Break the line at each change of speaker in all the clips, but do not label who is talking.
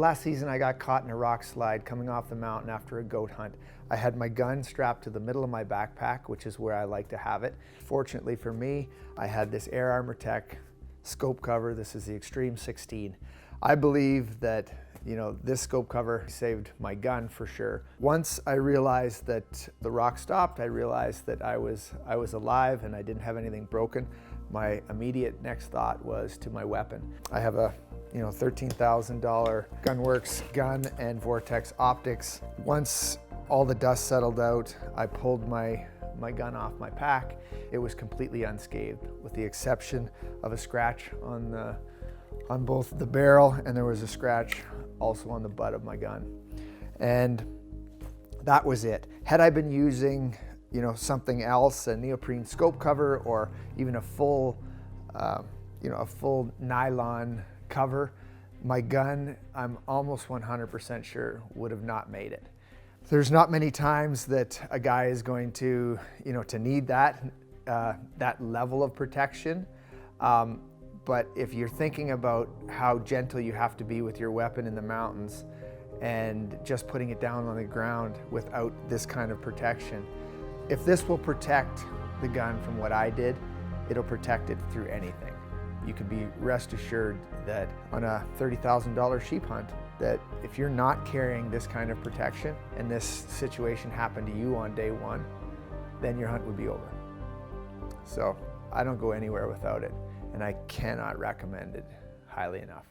Last season I got caught in a rock slide coming off the mountain after a goat hunt. I had my gun strapped to the middle of my backpack, which is where I like to have it. Fortunately for me, I had this Air Armor Tech scope cover. This is the Extreme 16. I believe that, you know, this scope cover saved my gun for sure. Once I realized that the rock stopped, I realized that I was alive and I didn't have anything broken. My immediate next thought was to my weapon. I have a $13,000 Gunworks gun and Vortex optics. Once all the dust settled out, I pulled my gun off my pack. It was completely unscathed, with the exception of a scratch on both the barrel, and there was a scratch also on the butt of my gun. And that was it. Had I been using, something else, a neoprene scope cover, or even a full nylon cover, my gun, I'm almost 100% sure, would have not made it. There's not many times that a guy is going to, to need that level of protection. But if you're thinking about how gentle you have to be with your weapon in the mountains and just putting it down on the ground without this kind of protection, if this will protect the gun from what I did, it'll protect it through anything. You can be rest assured that on a $30,000 sheep hunt, that if you're not carrying this kind of protection and this situation happened to you on day one, then your hunt would be over. So I don't go anywhere without it, and I cannot recommend it highly enough.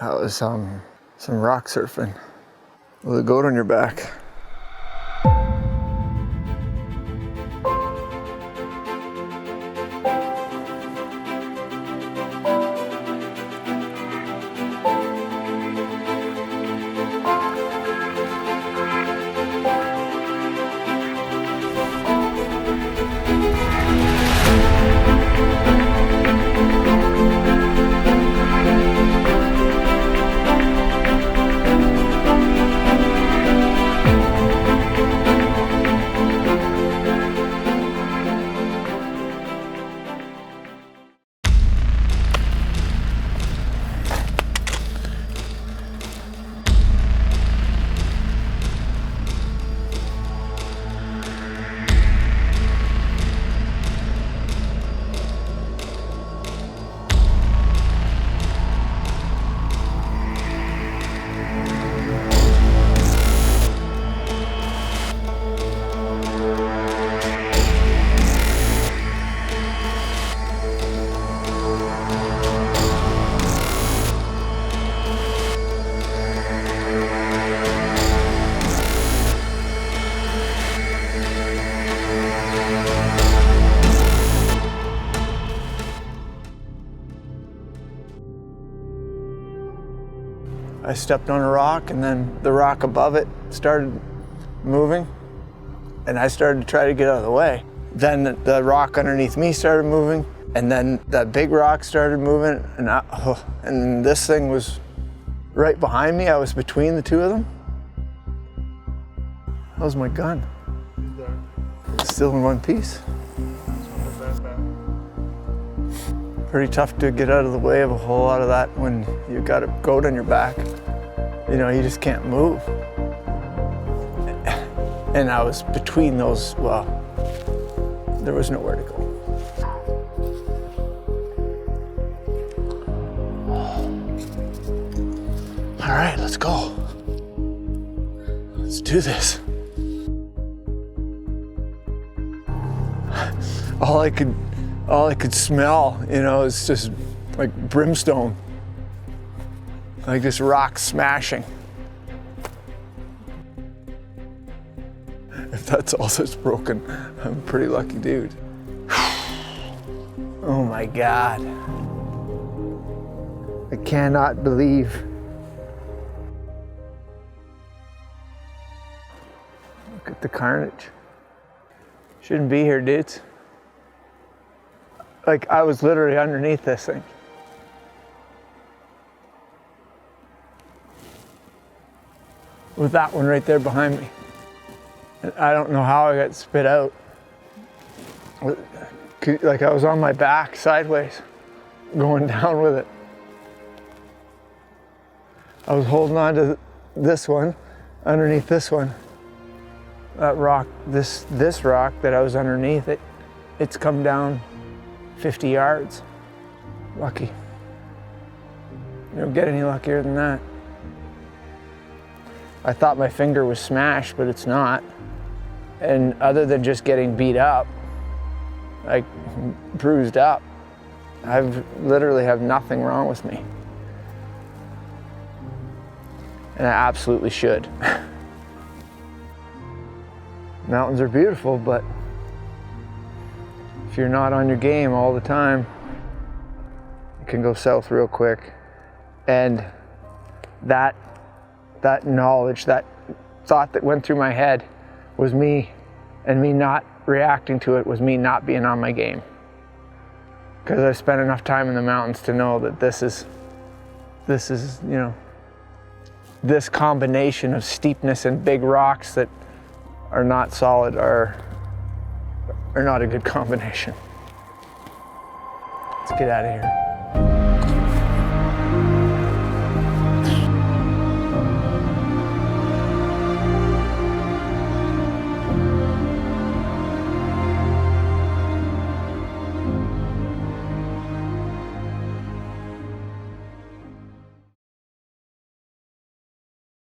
That was some rock surfing with a goat on your back. I stepped on a rock, and then the rock above it started moving, and I started to try to get out of the way. Then the rock underneath me started moving, and then that big rock started moving, and this thing was right behind me. I was between the two of them. That was my gun. It's still in one piece. Pretty tough to get out of the way of a whole lot of that when you've got a goat on your back. You just can't move. And I was between those, well, there was nowhere to go. All right, let's go. Let's do this. All I could smell, is just like brimstone, like this rock smashing. If that's all that's broken, I'm a pretty lucky dude. Oh my God. I cannot believe. Look at the carnage. Shouldn't be here, dudes. Like, I was literally underneath this thing. With that one right there behind me. And I don't know how I got spit out. Like, I was on my back sideways, going down with it. I was holding on to this one, underneath this one. That rock, this rock that I was underneath, it's come down 50 yards. Lucky. You don't get any luckier than that. I thought my finger was smashed, but it's not. And other than just getting beat up, like bruised up, I've literally have nothing wrong with me. And I absolutely should. Mountains are beautiful, but if you're not on your game all the time, it can go south real quick. And that knowledge, that thought that went through my head was me, and me not reacting to it was me not being on my game. Because I spent enough time in the mountains to know that this is, you know, this combination of steepness and big rocks that are not solid are not a good combination. Let's get out of here.